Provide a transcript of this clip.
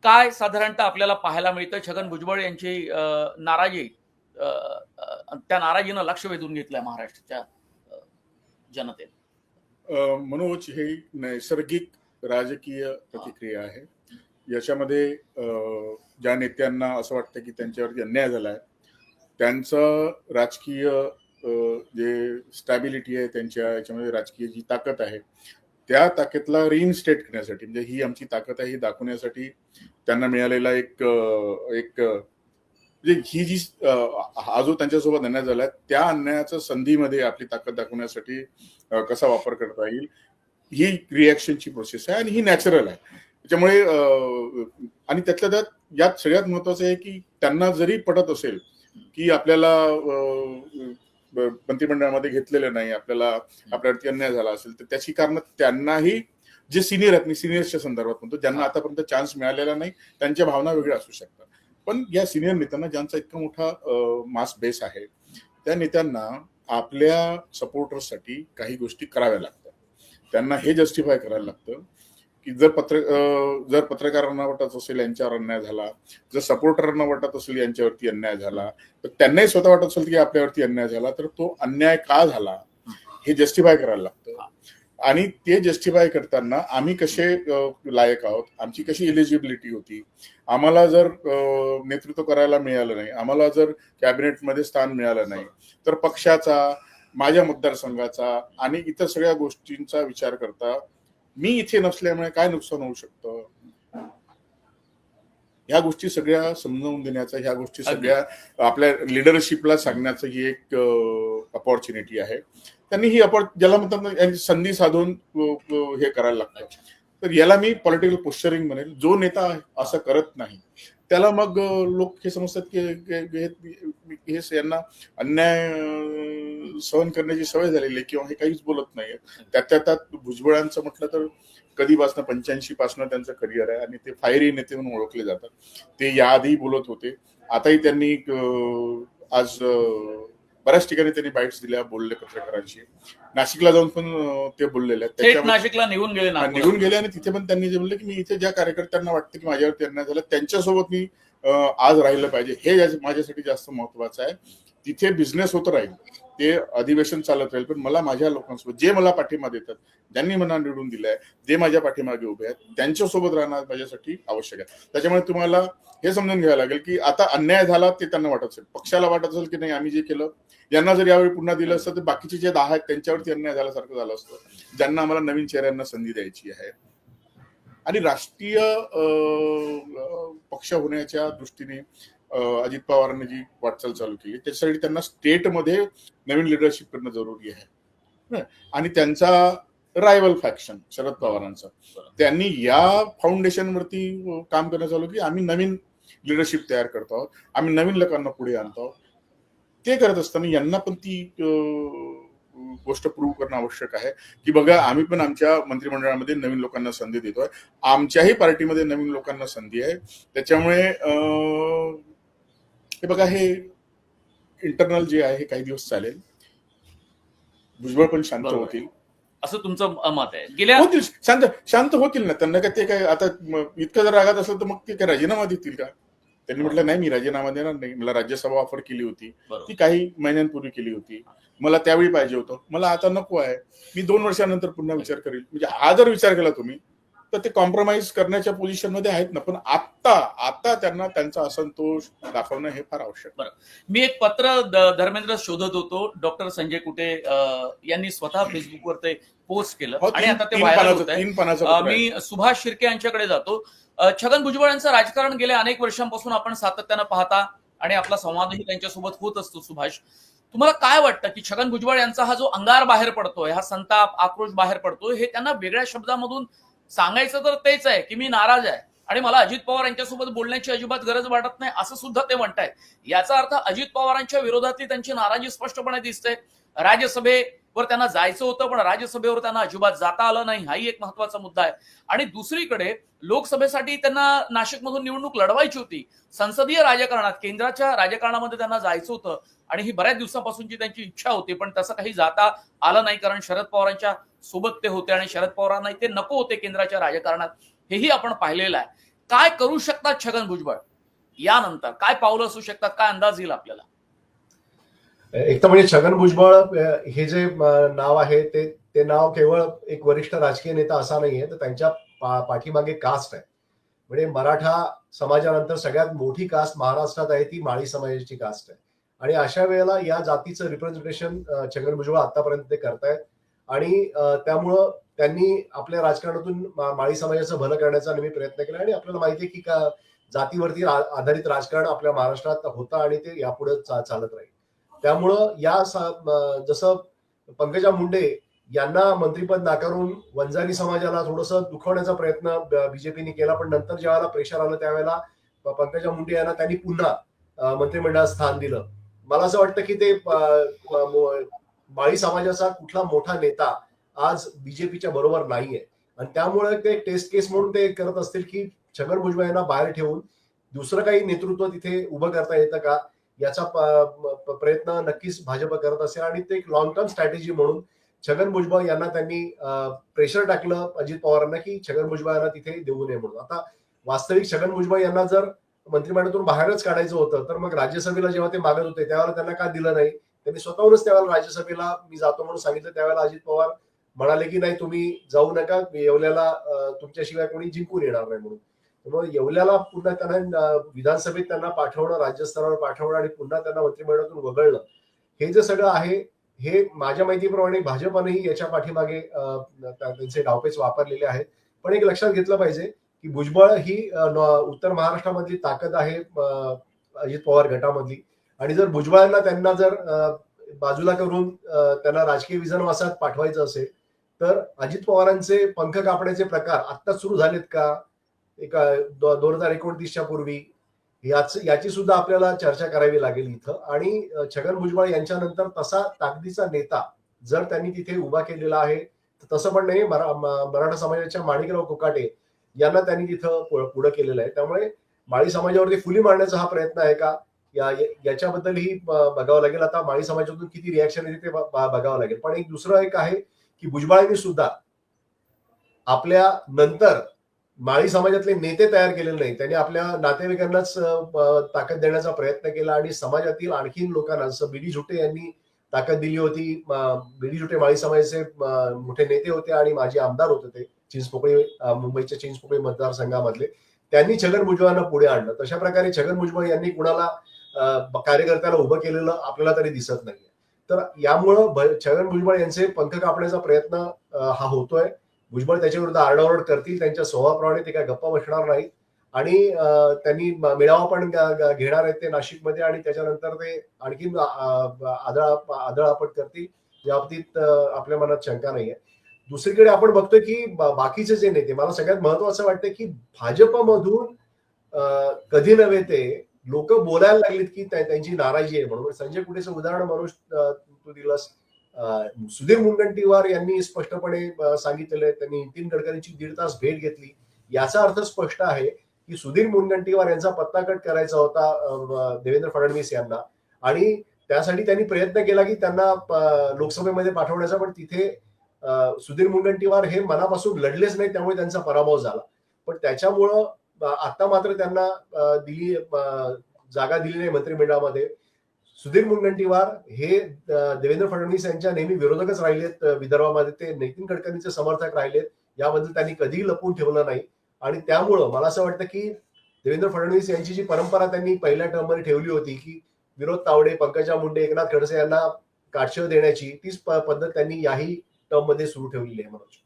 काय साधारणतः आपल्याला पाहायला मिळतं? छगन भुजबळ यांची नाराजी, अ, त्या नाराजीनं लक्ष वेधून घेतलंय महाराष्ट्राच्या जनतेने. मनोज, हे नैसर्गिक राजकीय प्रतिक्रिया आहे. याच्यामध्ये ज्या नेत्यांना असं वाटतं की त्यांच्यावरती अन्याय झालाय, त्यांचं राजकीय जे स्टॅबिलिटी आहे, त्यांच्या याच्यामध्ये राजकीय जी ताकद आहे, त्या ताकदला रिइन्स्टेट करण्यासाठी, म्हणजे ही आमची ताकद आहे ही दाखवण्यासाठी त्यांना मिळालेला एक म्हणजे ही जी हा जो त्यांच्यासोबत अन्याय झालाय, त्या अन्यायाच्या संधीमध्ये आपली ताकद दाखवण्यासाठी कसा वापर करता येईल, ही रिॲक्शनची प्रोसेस आहे आणि ही नॅचरल आहे. त्याच्यामुळे आणि त्यातल्या त्यात यात सगळ्यात महत्वाचं आहे की त्यांना जरी पटत असेल की आपल्याला मंत्रिमंडळामध्ये घेतलेलं नाही, आपल्याला आपल्यावरती अन्याय झाला असेल, तर त्याची कारण त्यांनाही जे सिनियर आहेत, मी सिनियर्सच्या संदर्भात म्हणतो, ज्यांना आतापर्यंत चान्स मिळालेला नाही, त्यांच्या भावना वेगळ्या असू शकतात. पण या सिनियर नेत्यांना, ज्यांचा इतका मोठा मास बेस आहे, त्या नेत्यांना आपल्या सपोर्टर्ससाठी काही गोष्टी कराव्या लागतात. त्यांना हे जस्टिफाय करायला लागतं की जर पत्रकारांना वाटत असेल यांच्यावर अन्याय झाला, जर सपोर्टरांना वाटत असेल यांच्यावरती अन्याय झाला, तर त्यांनाही स्वतः वाटत असेल की आपल्यावरती अन्याय झाला, तर तो अन्याय का झाला हे जस्टिफाय करायला लागतं. आणि ते जस्टिफाय करताना आम्ही कसे लायक आहोत, आमची कशी एलिजिबिलिटी होती, आम्हाला जर नेतृत्व करायला मिळालं नाही, आम्हाला जर कॅबिनेटमध्ये स्थान मिळालं नाही, तर पक्षाचा, माझ्या मतदारसंघाचा आणि इतर सगळ्या गोष्टींचा विचार करता मी इथे नसल्यामुळे काय नुकसान होऊ शकतं, ह्या गोष्टी सगळ्या समजावून देण्याचा, ह्या गोष्टी सगळ्या आपल्या लिडरशिपला सांगण्याचं ही एक अपॉर्च्युनिटी आहे. त्यांनी ही ज्याला म्हणतात संधी साधून हे करायला लागतं. तर याला मी पॉलिटिकल पोस्चरिंग म्हणेल. जो नेता असं करत नाही त्याला मग लोक हे समजतात की हे यांना अन्याय सहन करण्याची सवय झालेली आहे किंवा हे काहीच बोलत नाहीये. त्यात भुजबळांचं म्हटलं तर कधीपासून 85 पासून त्यांचं करिअर आहे आणि ते फायरी नेते म्हणून ओळखले जातात. ते याआधी बोलत होते, आताही त्यांनी आज बऱ्याच ठिकाणी त्यांनी बाईट्स दिल्या, बोलले पत्रकारांशी. नाशिकला जाऊन पण ते बोललेले आहेत. नाशिकला निघून गेले आणि तिथे पण त्यांनी जे म्हणले की मी इथे ज्या कार्यकर्त्यांना वाटतं की माझ्यावरती अन्याय झाला त्यांच्यासोबत मी आज राहिलं पाहिजे, हे माझ्यासाठी जास्त महत्वाचं आहे. तिथे बिझनेस होत राहील, ते अधिवेशन चालत राहील, पण मला माझ्या लोकांसोबत, जे मला पाठिंबा देतात, ज्यांनी मला निवडून दिलाय, जे माझ्या पाठीमागे उभे आहेत, त्यांच्यासोबत राहणं माझ्यासाठी आवश्यक आहे. त्याच्यामुळे तुम्हाला हे समजून घ्यावं लागेल की आता अन्याय झाला ते त्यांना वाटत असेल, पक्षाला वाटत असेल की नाही आम्ही जे केलं यांना जर यावेळी पुन्हा दिलं असतं तर बाकीचे जे 10 आहेत त्यांच्यावरती अन्याय झाल्यासारखं झालं असतं, ज्यांना आम्हाला नवीन चेहऱ्यांना संधी द्यायची आहे. आणि राष्ट्रीय पक्ष होण्याच्या दृष्टीने अजित पवारांनी जी वाटचाल चालू केली त्याच्यासाठी त्यांना स्टेटमध्ये नवीन लिडरशिप करणं जरुरी आहे. आणि त्यांचा रायव्हल फॅक्शन शरद पवारांचा, त्यांनी या फाउंडेशनवरती काम करणं चालू की आम्ही नवीन लिडरशिप तयार करतो आहोत, आम्ही नवीन लोकांना पुढे आणतो आहोत. ते करत असताना यांना पण ती गोष्ट प्रूव्ह करणं आवश्यक आहे की बघा आम्ही पण आमच्या मंत्रिमंडळामध्ये नवीन लोकांना संधी देतोय, आमच्याही पार्टीमध्ये नवीन लोकांना संधी आहे. त्याच्यामुळे हे बघा, हे इंटरनल जे आहे हे काही दिवस चालेल, भुजबळ पण शांत होतील असं तुमचं मत आहे? होतील, शांत होतील ना. त्यांना काय ते काय आता इतकं जर रागात असेल तर मग ते काय राजीनामा देतील का? त्यांनी म्हटलं नाही मी राजीनामा देणार नाही, मला राज्यसभा ऑफर केली होती, ती काही महिन्यांपूर्वी केली होती, मला त्यावेळी पाहिजे होतं, मला आता नको आहे, मी 2 वर्षानंतर पुन्हा विचार करेल. म्हणजे हा जर विचार केला तुम्ही तर ते कॉम्प्रोमाइज करण्याच्या पोझिशन मध्ये आहेत ना. पण आता त्यांना त्यांचा असंतोष दाखवणं हे फार आवश्यक. बरं, मी एक पत्र धर्मेंद्र शोधत होतो, डॉक्टर संजय कुटे यांनी स्वतः फेसबुकवर ते पोस्ट केलं आणि आता ते व्हायरल होत आहे. मी सुभाष शिर्के यांच्याकडे जातो. छगन भुजबळ यांचं राजकारण गेल्या अनेक वर्षांपासून आपण सातत्यानं पाहता आणि आपला संवादही त्यांच्यासोबत होत असतो. सुभाष, तुम्हाला काय वाटतं की छगन भुजबळ यांचा हा जो अंगार बाहेर पडतोय, हा संताप, आक्रोश बाहेर पडतोय, हे त्यांना वेगळ्या शब्दामधून सांगायचं तर तेच आहे की मी नाराज आहे आणि मला अजित पवार यांच्यासोबत बोलण्याची अजिबात गरज वाटत नाही, असं सुद्धा ते म्हणतायत. याचा अर्थ अजित पवारांच्या विरोधातली त्यांची नाराजी स्पष्टपणे दिसते. राज्यसभेवर त्यांना जायचं होतं पण राज्यसभेवर त्यांना अजिबात जाता आलं नाही, हाही एक महत्वाचा मुद्दा आहे. आणि दुसरीकडे लोकसभेसाठी त्यांना नाशिकमधून निवडणूक लढवायची होती, संसदीय राजकारणात, केंद्राच्या राजकारणामध्ये त्यांना जायचं होतं आणि ही बऱ्याच दिवसापासूनची त्यांची इच्छा होती, पण तसं काही जाता आलं नाही कारण शरद पवारांच्या सोबत ते होते आणि शरद पवारांना ते नको होते केंद्राच्या राजकारणात, हेही आपण पाहिलेलं आहे. काय करू शकतात छगन भुजबळ यानंतर? काय पावलं असू शकतात? काय अंदाज येईल आपल्याला? एक तर म्हणजे छगन भुजबळ हे जे नाव आहे ते नाव केवळ एक वरिष्ठ राजकीय नेता असा नाहीये, तर त्यांच्या पाठीमागे कास्ट आहे. म्हणजे मराठा समाजानंतर सगळ्यात मोठी कास्ट महाराष्ट्रात आहे ती माळी समाजाची कास्ट आहे. आणि अशा वेळेला या जातीचं रिप्रेझेंटेशन छगन भुजबळ आतापर्यंत ते करतायत. आणि त्यामुळं त्यांनी आपल्या राजकारणातून माळी समाजाचं भलं करण्याचा नेहमी प्रयत्न केला. आणि आपल्याला माहिती आहे की जातीवरती आधारित राजकारण आपल्या महाराष्ट्रात होतं आणि ते यापुढे चालत राहील. त्यामुळं जसं पंकजा मुंडे यांना मंत्रिपद नाकारून वंजारी समाजाला थोडंसं दुखवण्याचा प्रयत्न बीजेपीने केला, पण नंतर ज्यावेळेला प्रेशर आलं त्यावेळेला पंकजा मुंडे यांना त्यांनी पुन्हा मंत्रिमंडळात स्थान दिलं. मला असं वाटतं की ते माळी समाजाचा कुठला मोठा नेता आज बीजेपीच्या बरोबर नाहीये. आणि त्यामुळे ते टेस्ट केस म्हणून ते करत असतील की छगन भुजबळ यांना बाहेर ठेवून दुसरं काही नेतृत्व तिथे उभं करता येतं का, याचा प्रयत्न नक्कीच भाजप करत असेल. आणि ते एक लॉंग टर्म स्ट्रॅटेजी म्हणून छगन भुजबळ यांना त्यांनी प्रेशर टाकलं अजित पवारांना की छगन भुजबळ यांना तिथे देऊ नये म्हणून. आता वास्तविक छगन भुजबळ यांना जर मंत्रिमंडळातून बाहेरच काढायचं होतं तर मग राज्यसभेला जेव्हा ते मागत होते त्यावेळेला त्यांना का दिलं नाही? त्यांनी स्वतःहूनच त्यावेळेला राज्यसभेला मी जातो म्हणून सांगितलं. त्यावेळेला अजित पवार म्हणाले की नाही, तुम्ही जाऊ नका, येवल्याला तुमच्याशिवाय कोणी जिंकून येणार नाही म्हणून. त्यामुळे येवल्याला पुन्हा त्यांना विधानसभेत त्यांना पाठवणं, राज्यस्तरावर पाठवणं आणि पुन्हा त्यांना मंत्रिमंडळातून वगळणं, हे जे सगळं आहे हे माझ्या माहितीप्रमाणे भाजपनेही याच्या पाठीमागे त्यांचे डावपेच वापरलेले आहेत. पण एक लक्षात घेतलं पाहिजे की भुजबळ ही उत्तर महाराष्ट्रामधली ताकद आहे अजित पवार गटामधली. आणि जर भुजबळांना त्यांना जर बाजूला करून त्यांना राजकीय विजनवासात पाठवायचं असेल तर अजित पवारांचे पंख कापण्याचे प्रकार आत्ताच सुरू झालेत का, एक 2029च्या पूर्वी, याची सुद्धा आपल्याला चर्चा करावी लागेल इथं. आणि छगन भुजबळ यांच्यानंतर तसा ताकदीचा नेता जर त्यांनी तिथे उभा केलेला आहे तर तसं पण नाही. मराठा समाजाच्या माणिकराव कोकाटे यांना त्यांनी तिथं पुढं केलेलं आहे. त्यामुळे माळी समाजावरती फुली मारण्याचा हा प्रयत्न आहे का, याच्याबद्दलही बघावं लागेल. आता माळी समाजातून किती रिॲक्शन येते ते बघावं लागेल. पण एक दुसरं एक आहे की भुजबळांनी सुद्धा आपल्या नंतर माळी समाजातले नेते तयार केलेले नाही. त्यांनी आपल्या नातेवाईकांनाच ताकद देण्याचा प्रयत्न केला आणि समाजातील आणखीन लोकांना, जसं बीडी झुटे यांनी ताकद दिली होती. बीडी झुटे माळी समाजाचे मोठे नेते होते आणि माजी आमदार होते ते चिंचपोकळी, मुंबईच्या चिंचपोकळी मतदारसंघामधले. त्यांनी छगन भुजबळांना पुढे आणलं. तशा प्रकारे छगन भुजबळ यांनी कुणाला कार्यकर्त्याला उभं केलेलं आपल्याला तरी दिसत नाहीये. तर यामुळं छगन भुजबळ यांचे पंख कापण्याचा प्रयत्न हा होतोय. भुजबळ त्याच्याविरुद्ध आरडाओरड करतील, त्यांच्या स्वभावाप्रमाणे ते काय गप्पा बसणार नाहीत. आणि त्यांनी मेळावा पण घेणार आहेत ते नाशिकमध्ये आणि त्याच्यानंतर ते आणखीन आदळआपट करतील, या बाबतीत आपल्या मनात शंका नाहीये. दुसरीकडे आपण बघतोय की बाकीचे जे नेते, मला सगळ्यात महत्वाचं वाटतं की भाजपमधून कधी नव्हे ते लोक बोलायला लागलीत की त्यांची नाराजी आहे म्हणून. संजय कुटेचं उदाहरण म्हणून तू दिलंस. सुधीर मुनगंटीवार यांनी स्पष्टपणे सांगितलेलं आहे, त्यांनी नितीन गडकरींची 1.5 तास भेट घेतली. याचा अर्थ स्पष्ट आहे की सुधीर मुनगंटीवार यांचा पत्ताकट करायचा होता देवेंद्र फडणवीस यांना आणि त्यासाठी त्यांनी प्रयत्न केला की त्यांना लोकसभेमध्ये पाठवण्याचा. पण तिथे सुधीर मुनगंटीवार हे मनापासून लढलेच नाही, त्यामुळे त्यांचा पराभव झाला. पण त्याच्यामुळं आता मात्र त्यांना जागा दिली नाही मंत्रिमंडळामध्ये. सुधीर मुनगंटीवार हे देवेंद्र फडणवीस यांच्या नेहमी विरोधकच राहिलेत विदर्भामध्ये. ते नितीन गडकरींचे समर्थक राहिलेत, याबद्दल त्यांनी कधीही लपून ठेवलं नाही. आणि त्यामुळं मला असं वाटतं की देवेंद्र फडणवीस यांची जी परंपरा त्यांनी पहिल्या टर्ममध्ये ठेवली होती की विनोद तावडे, पंकजा मुंडे, एकनाथ खडसे यांना काटशेव देण्याची, तीच पद्धत त्यांनी याही टर्म मध्ये सुरू ठेवलेली आहे. मनोज.